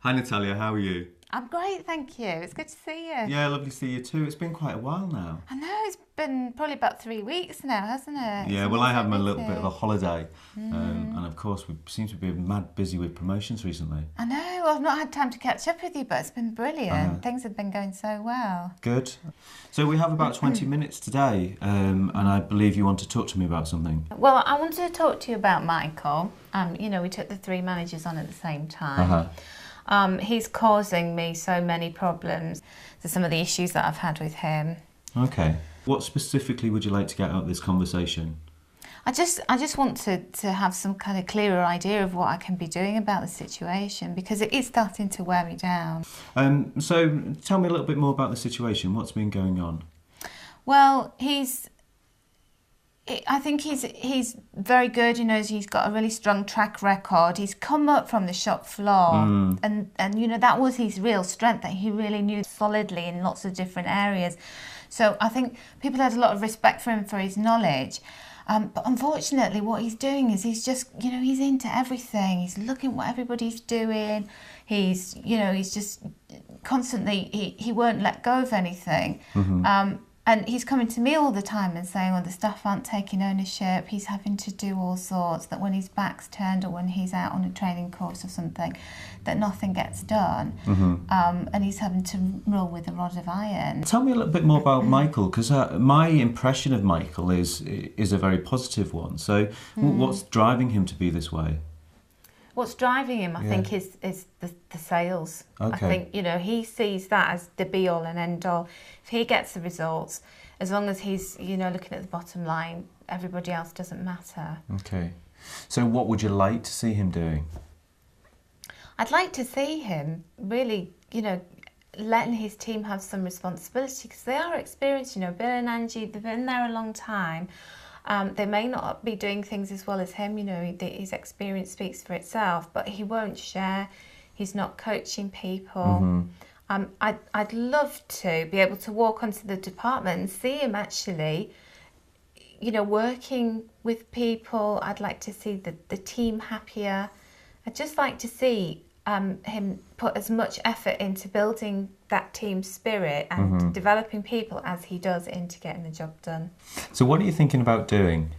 Hi Natalia, how are you? I'm great, thank you. It's good to see you. Yeah, lovely to see you too. It's been quite a while now. I know it's been probably about 3 weeks now, hasn't it? Yeah, well, Someone's I had so a little bit of a busy. holiday, and of course we seem to be mad busy with promotions recently. I know, I've not had time to catch up with you, but it's been Uh, brilliant. Things have been going so well. Good. So we have about 20 minutes today, and I believe you want to talk to me about something. Well, I wanted to talk to you about Michael. We took the three managers on at the same time. Uh-huh. He's causing me so many problems. So some of the issues that I've had with him. Okay. What specifically would you like to get out of this conversation? I just want to have some kind of clearer idea of what I can be doing about the situation because it is starting to wear me down. So tell me a little bit more about the situation. What's been going on? Well, I think he's very good. He's got a really strong track record. He's come up from the shop floor, and that was his real strength. That he really knew solidly in lots of different areas. So I think people had a lot of respect for him for his knowledge. But unfortunately, what he's doing is he's just he's into everything. He's looking at what everybody's doing. He's just constantly he won't let go of anything. And he's coming to me all the time and saying, the staff aren't taking ownership. He's having to do all sorts, that when his back's turned or when he's out on a training course or something, that nothing gets done. And he's having to rule with a rod of iron. Tell me a little bit more about Michael, because my impression of Michael is a very positive one. So what's driving him to be this way? What's driving him, I think, is the sales. Okay. I think, he sees that as the be-all and end-all. If he gets the results, as long as he's, looking at the bottom line, everybody else doesn't matter. Okay. So what would you like to see him doing? I'd like to see him really, letting his team have some responsibility because they are experienced. Bill and Angie, they've been there a long time. They may not be doing things as well as him, his experience speaks for itself, but he won't share, he's not coaching people. I'd love to be able to walk onto the department and see him actually, working with people. I'd like to see the team happier. I'd just like to see him put as much effort into building that team spirit and developing people as he does into getting the job done. So what are you thinking about doing?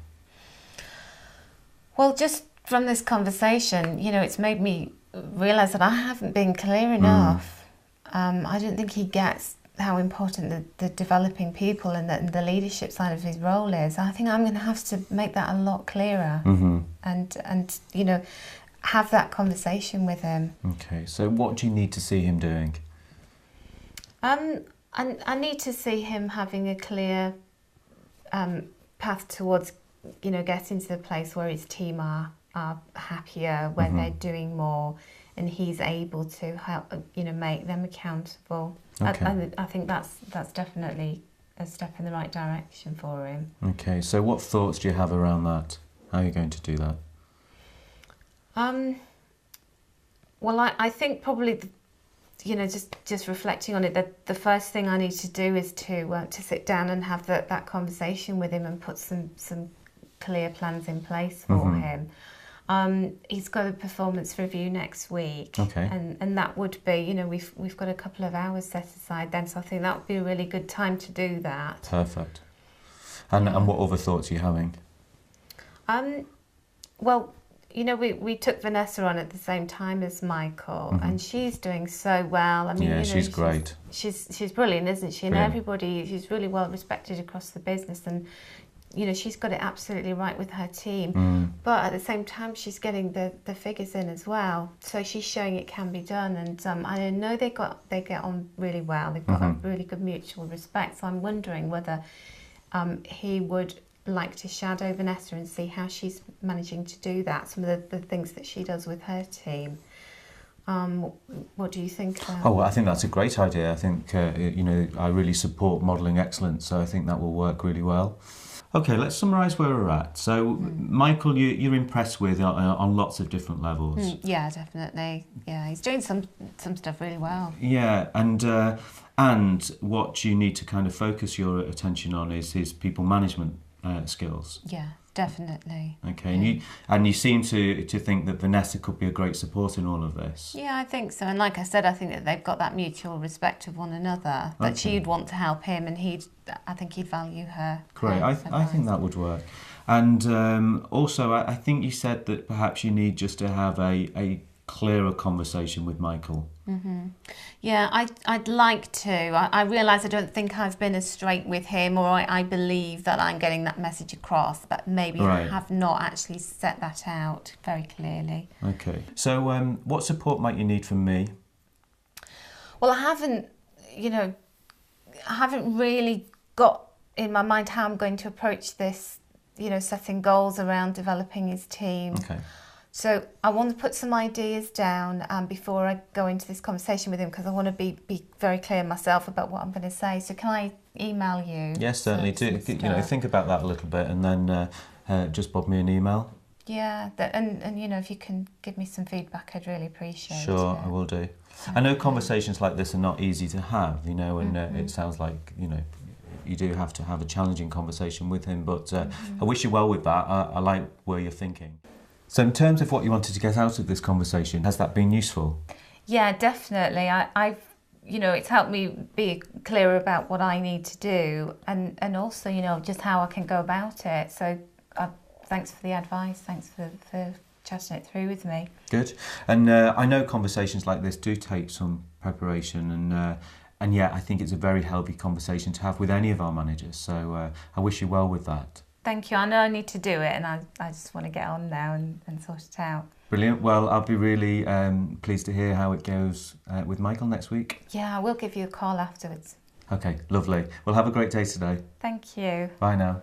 Well, just from this conversation, it's made me realise that I haven't been clear enough. I don't think he gets how important the developing people and the leadership side of his role is. I think I'm going to have to make that a lot clearer and have that conversation with him. Okay, so what do you need to see him doing? I need to see him having a clear path towards, getting to the place where his team are happier, where they're doing more, and he's able to help, make them accountable. Okay. I think that's definitely a step in the right direction for him. Okay, so what thoughts do you have around that? How are you going to do that? Well, I think probably, just reflecting on it, that the first thing I need to do is to sit down and have that conversation with him and put some clear plans in place for him. He's got a performance review next week, Okay. and that would be, we've got a couple of hours set aside then, so I think that would be a really good time to do that. Perfect. And what other thoughts are you having? Well, we took Vanessa on at the same time as Michael, and she's doing so well. I mean, Yeah, she's great. She's brilliant, isn't she? And Brilliant. she's really well respected across the business, and she's got it absolutely right with her team. But at the same time, she's getting the figures in as well, so she's showing it can be done. And I know they get on really well. They've got a really good mutual respect. So I'm wondering whether he would like to shadow Vanessa and see how she's managing to do that, some of the things that she does with her team. What do you think about Oh, well, I think that's a great idea. I think, I really support modelling excellence, so I think that will work really well. Okay, let's summarise where we're at. So, Michael, you're impressed with on lots of different levels. Yeah, definitely. Yeah, he's doing some stuff really well. Yeah, and what you need to kind of focus your attention on is his people management skills. Yeah. Definitely. Okay, and you seem to think that Vanessa could be a great support in all of this. Yeah, I think so. And like I said, I think that they've got that mutual respect of one another. That she'd want to help him, and I think he'd value her. Great, I think that would work. And also, I think you said that perhaps you need just to have a clearer conversation with Michael. Yeah, I'd like to. I realise I don't think I've been as straight with him, or I believe that I'm getting that message across, but maybe I have not actually set that out very clearly. Okay. So what support might you need from me? Well, I haven't really got in my mind how I'm going to approach this, setting goals around developing his team. Okay. So I want to put some ideas down before I go into this conversation with him, because I want to be very clear myself about what I'm going to say. So can I email you? Yes, certainly. Think about that a little bit, and then just bob me an email. Yeah, and if you can give me some feedback, I'd really appreciate it. Sure, I will do. I know conversations like this are not easy to have, and it sounds like you do have to have a challenging conversation with him. But I wish you well with that. I like where you're thinking. So in terms of what you wanted to get out of this conversation, has that been useful? Yeah, definitely. I've it's helped me be clearer about what I need to do, and also, just how I can go about it. So thanks for the advice. Thanks for chatting it through with me. Good. And I know conversations like this do take some preparation, and yet I think it's a very healthy conversation to have with any of our managers. So I wish you well with that. Thank you. I know I need to do it, and I just want to get on now and sort it out. Brilliant. Well, I'll be really pleased to hear how it goes with Michael next week. Yeah, I will give you a call afterwards. Okay, lovely. Well, have a great day today. Thank you. Bye now.